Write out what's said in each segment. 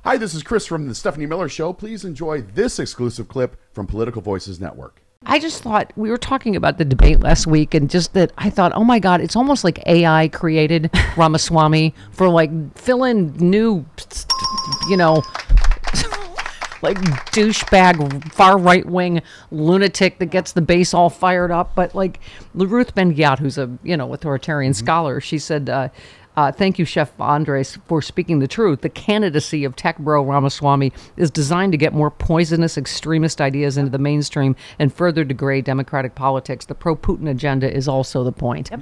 Hi, this is Chris from the Stephanie Miller Show. Please enjoy this exclusive clip from Political Voices Network. I just thought, we were talking about the debate last week, and just that I thought, oh my God, it's almost like AI created Ramaswamy for like fill in new, like douchebag, far right wing lunatic that gets the base all fired up. But like Ruth Ben-Ghiat, who's a authoritarian scholar, she said, thank you, Chef Andres, for speaking the truth. The candidacy of tech bro Ramaswamy is designed to get more poisonous extremist ideas into the mainstream and further degrade democratic politics. The pro-Putin agenda is also the point. Yep.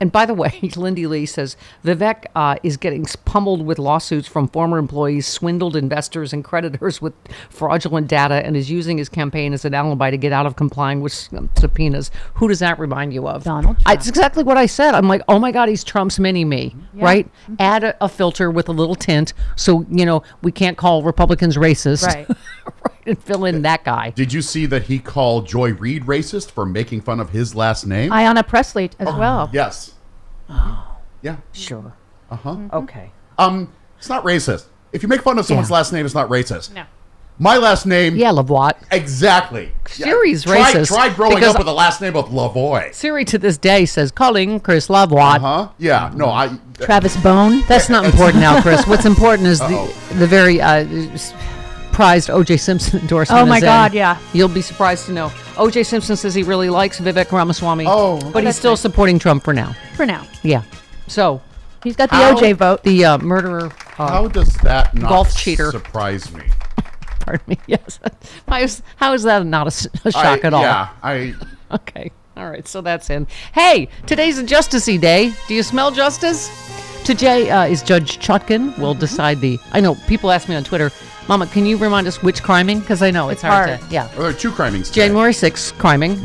And by the way, Lindy Lee says Vivek is getting pummeled with lawsuits from former employees, swindled investors and creditors with fraudulent data, and is using his campaign as an alibi to get out of complying with subpoenas. Who does that remind you of? Donald Trump. It's exactly what I said. I'm like, oh my God, he's Trump's mini-me, right? Mm-hmm. Add a filter with a little tint so, we can't call Republicans racist. Right. Right, and fill in that guy. Did you see that he called Joy Reid racist for making fun of his last name? Ayanna Pressley as well. Yes. Oh. Yeah. Sure. Uh-huh. Mm-hmm. Okay. It's not racist. If you make fun of someone's last name, it's not racist. No. My last name... Yeah, Lavoie. Exactly. Siri's racist. Try growing up with a last name of Lavoie. Siri to this day says, calling Chris Lavoie. Uh-huh. Yeah. No, Travis Bone. That's not important now, Chris. What's important is the very prized O.J. Simpson endorsement. Oh, my God, yeah. You'll be surprised to know. O.J. Simpson says he really likes Vivek Ramaswamy. Oh. But he's still supporting Trump for now. For now. Yeah. So. He's got the OJ vote. The murderer. How does that not golf cheater surprise me? Pardon me. Yes. How is that not a shock at all? Yeah. Okay. All right. So that's in. Hey, today's a Justicey Day. Do you smell justice? Today is Judge Chutkan will decide the. I know people ask me on Twitter, Mama, can you remind us which criming? Because I know it's hard to. Yeah. Well, there are two crimings today. January 6th, criming.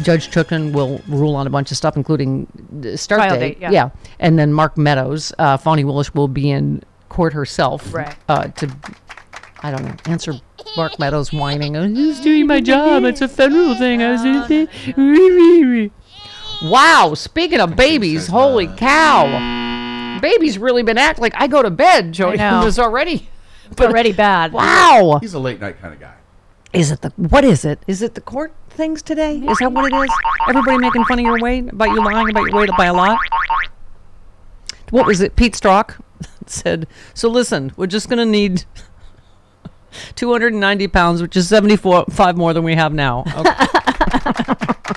Judge Chutkan will rule on a bunch of stuff, including start Trial date. date, yeah. And then Mark Meadows, Fani Willis will be in court herself to, I don't know, answer Mark Meadows whining. I'm just doing my job. It's a federal thing. Wow. Speaking of babies, holy cow. Baby's really been acting like I go to bed, Jody. It's already bad. Wow. He's a late night kind of guy. What is it? Is it the court things today? Is that what it is? Everybody making fun of your weight? About you lying about your weight by a lot? What was it? Pete Strzok said, so listen, we're just going to need 290 pounds, which is 75 more than we have now. Okay.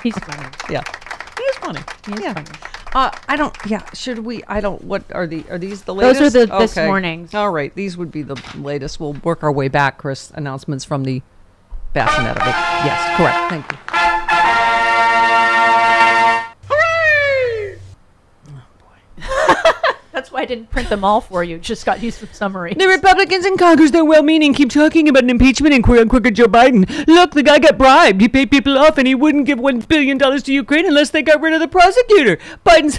He's funny. Yeah. He is funny. What are these the latest? Those are this morning's. All right. These would be the latest. We'll work our way back, Chris. Announcements from the bassinet of it. Yes, correct. Thank you. Hooray! Oh, boy. That's why I didn't print them all for you. Just got used to summaries. The Republicans in Congress, they're well-meaning, keep talking about an impeachment inquiry on crooked Joe Biden. Look, the guy got bribed. He paid people off, and he wouldn't give $1 billion to Ukraine unless they got rid of the prosecutor. Biden's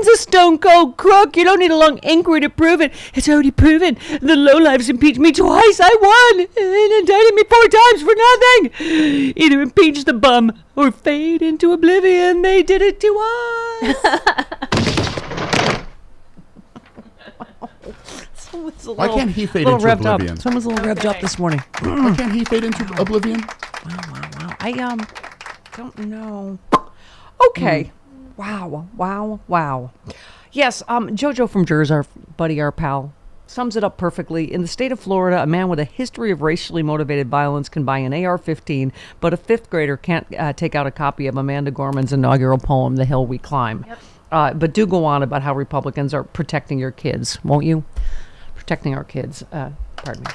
a stone-cold crook. You don't need a long inquiry to prove it. It's already proven. The lowlifes impeached me twice. I won. And indicted me 4 times for nothing. Either impeach the bum or fade into oblivion. They did it to us. Why can't he fade into oblivion? Someone's a little revved up this morning. Why can't he fade into oblivion? Wow. I don't know. Okay. Wow. Yes, Jojo from Jersey, our buddy, our pal, sums it up perfectly. In the state of Florida, a man with a history of racially motivated violence can buy an AR-15, but a 5th grader can't take out a copy of Amanda Gorman's inaugural poem, The Hill We Climb. Yep. But do go on about how Republicans are protecting your kids, won't you? Protecting our kids. Pardon me.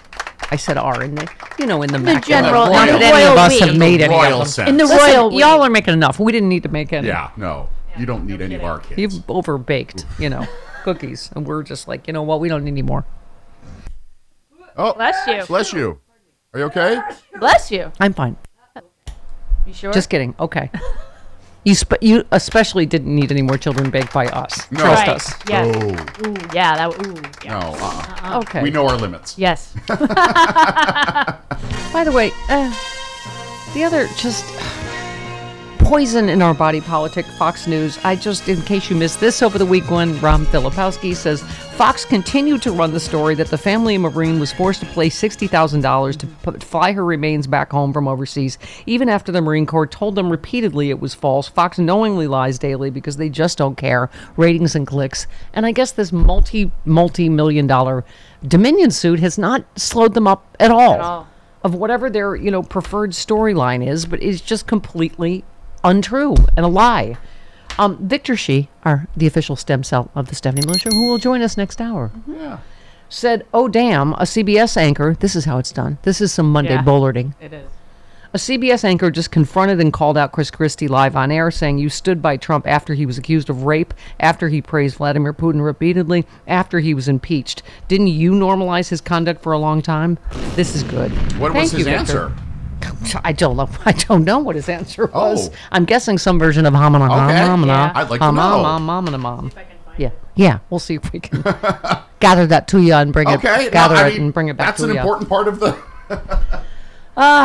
I said R in the, in the general, not that any of us have made any royal of them. sense. In the royal we. Y'all are making enough. We didn't need to make any. Yeah, no. You don't need any of our kids. You've overbaked, cookies. And we're just like, you know what? We don't need any more. Oh, bless you. Bless you. Are you okay? Bless you. I'm fine. You sure? Just kidding. Okay. You especially didn't need any more children baked by us. No. Trust Right. us. Yes. Oh. Ooh, yeah. No. Okay. We know our limits. Yes. By the way, the other just poison in our body politic. Fox News. In case you missed this over the weekend, Ron Filipowski says Fox continued to run the story that the family of Marine was forced to pay $60,000 to fly her remains back home from overseas, even after the Marine Corps told them repeatedly it was false. Fox knowingly lies daily because they just don't care. Ratings and clicks. And I guess this multi-million dollar Dominion suit has not slowed them up at all. Of whatever their, preferred storyline is, but it's just completely untrue and a lie. Victor Shi, the official stem cell of the Stephanie Miller Show, who will join us next hour, said, "Oh damn, a CBS anchor." This is how it's done. This is some Monday bulleting. It is. A CBS anchor just confronted and called out Chris Christie live on air, saying, "You stood by Trump after he was accused of rape, after he praised Vladimir Putin repeatedly, after he was impeached. Didn't you normalize his conduct for a long time?" This is good. What was his answer? I don't know. I don't know what his answer was. Oh. I'm guessing some version of hamana hamana. Yeah. I'd like to know. Mom. Yeah. We'll see if we can gather that to you and bring it. And bring it back that's to you. an important part of the.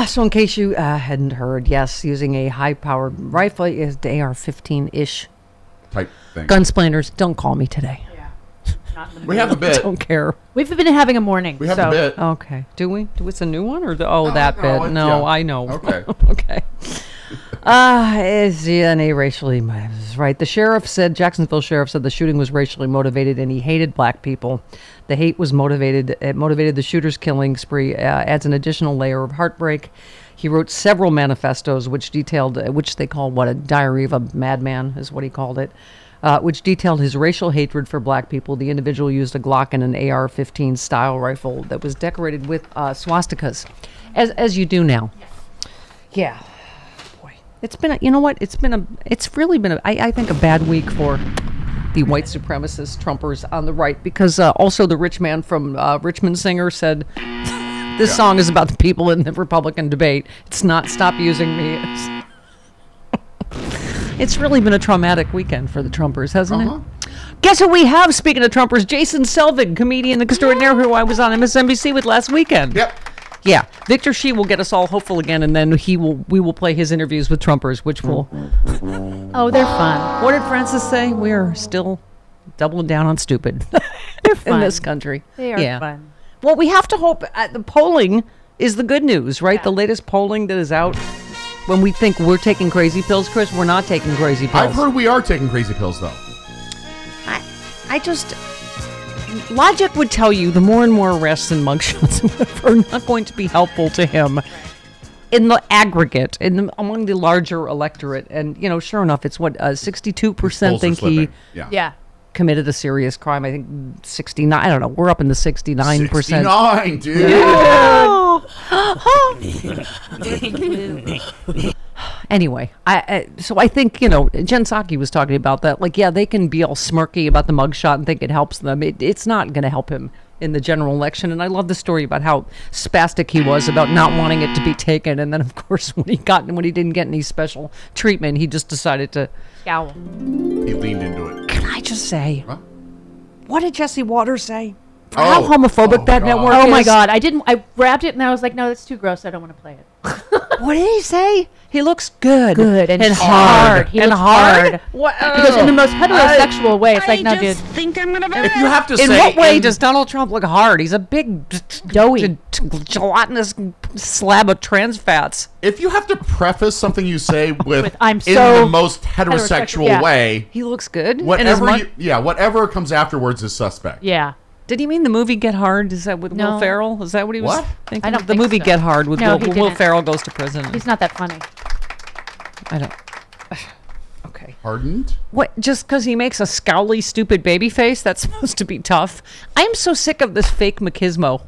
So in case you hadn't heard, yes, using a high-powered rifle is the AR-15-ish type thing. Gunsplainers, don't call me today. Yeah. Not in the We have a bit. Don't care. We've been having a morning. We have so. a bit. Okay. Do we? It's a new one or that bit? no, No, yeah. I know. Okay. Okay. Is DNA racially right? The Jacksonville sheriff said the shooting was racially motivated and he hated black people. The hate was motivated the shooter's killing spree, adds an additional layer of heartbreak. He wrote several manifestos which detailed, which they call a diary of a madman is what he called it, which detailed his racial hatred for black people. The individual used a Glock and an AR-15 style rifle that was decorated with swastikas, as you do now. Yeah. It's been, it's really been, I think, a bad week for the white supremacist Trumpers on the right, because also the rich man from Richmond Singer said, this song is about the people in the Republican debate. It's not Stop Using Me. It's really been a traumatic weekend for the Trumpers, hasn't it? Guess who we have, speaking of Trumpers? Jason Selvig, comedian extraordinaire who I was on MSNBC with last weekend. Yep. Yeah, Victor Shi will get us all hopeful again, and then we will play his interviews with Trumpers, which will... Oh, they're fun. What did Francis say? We are still doubling down on stupid They're fun. in this country. They are fun. Well, we have to hope the polling is the good news, right? The latest polling that is out, when we think we're taking crazy pills, Chris, we're not taking crazy pills. I've heard we are taking crazy pills, though. I just... Logic would tell you the more and more arrests and mugshots are not going to be helpful to him in the aggregate, among the larger electorate. And, sure enough, it's 62% think he Yeah. committed a serious crime. I think 69. I don't know. We're up in the 69%. 69, dude. Anyway, so I think, Jen Psaki was talking about that. They can be all smirky about the mugshot and think it helps them. It's not going to help him in the general election. And I love the story about how spastic he was about not wanting it to be taken. And then, of course, when he didn't get any special treatment, he just decided to Scowl. He leaned into it. Can I just say, what did Jesse Waters say? Oh. How homophobic that God. network Oh is. my God! I grabbed it and I was like, no, that's too gross. I don't want to play it. What did he say? He looks good. Good and hard. He and looks hard. Because in the most heterosexual way, it's like, no, dude. think I'm gonna. If you have to In say... what way does Donald Trump look hard? He's a big, Doughy. gelatinous slab of trans fats. If you have to preface something you say with I'm in so the most heterosexual yeah. way, He looks good. whatever whatever comes afterwards is suspect. Yeah. Did he mean the movie Get Hard? Is that with No. Will Ferrell? Is that what he was What? thinking? I don't the think movie so. Get Hard with No, Will he didn't. Ferrell goes to prison. He's not that funny. I don't. Okay. Hardened? What? Just because he makes a scowly, stupid baby face? That's supposed to be tough. I am so sick of this fake machismo,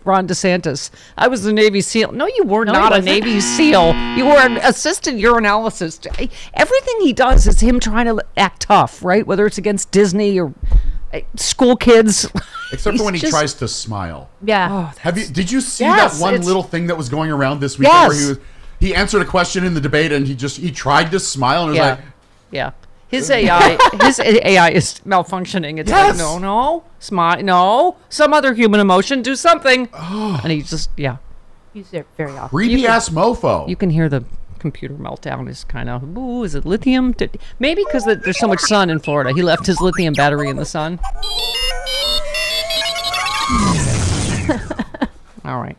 Ron DeSantis. I was a Navy SEAL. No, you were No, he not a wasn't. Navy SEAL. You were an assistant urinalyst. Everything he does is him trying to act tough, right? Whether it's against Disney or school kids. Except for when he just- tries to smile. Yeah. Did you see Yes, that one it's- little thing that was going around this weekend Yes. where he answered a question in the debate and he tried to smile and was Yeah. like, Yeah. His AI is malfunctioning. It's Yes. like, no, smile, no, some other human emotion, do something. And he just, He's very awful. creepy ass mofo. you can hear the computer meltdown is kind of, ooh, is it lithium? Maybe because there's so much sun in Florida. He left his lithium battery in the sun. All right.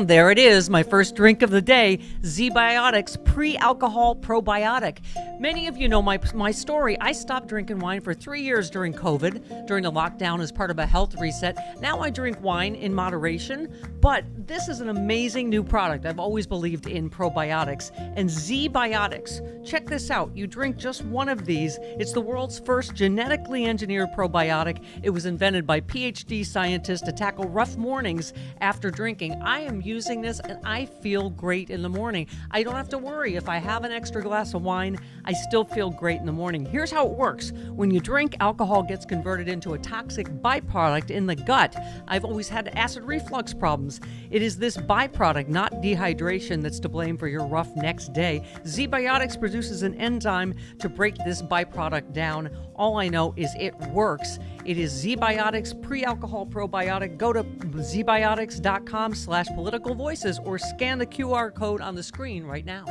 There it is, my first drink of the day, ZBiotics Pre-Alcohol Probiotic. Many of you know my story. I stopped drinking wine for 3 years during COVID, during the lockdown as part of a health reset. Now I drink wine in moderation, but this is an amazing new product. I've always believed in probiotics. And ZBiotics, check this out. You drink just one of these. It's the world's first genetically engineered probiotic. It was invented by PhD scientists to tackle rough mornings after drinking. I am using this and I feel great in the morning. I don't have to worry if I have an extra glass of wine, I still feel great in the morning. Here's how it works. When you drink, alcohol gets converted into a toxic byproduct in the gut. I've always had acid reflux problems. It is this byproduct, not dehydration, that's to blame for your rough next day. ZBiotics produces an enzyme to break this byproduct down. All I know is it works. It is ZBiotics Pre-Alcohol Probiotic. Go to zbiotics.com/politicalvoices or scan the QR code on the screen right now.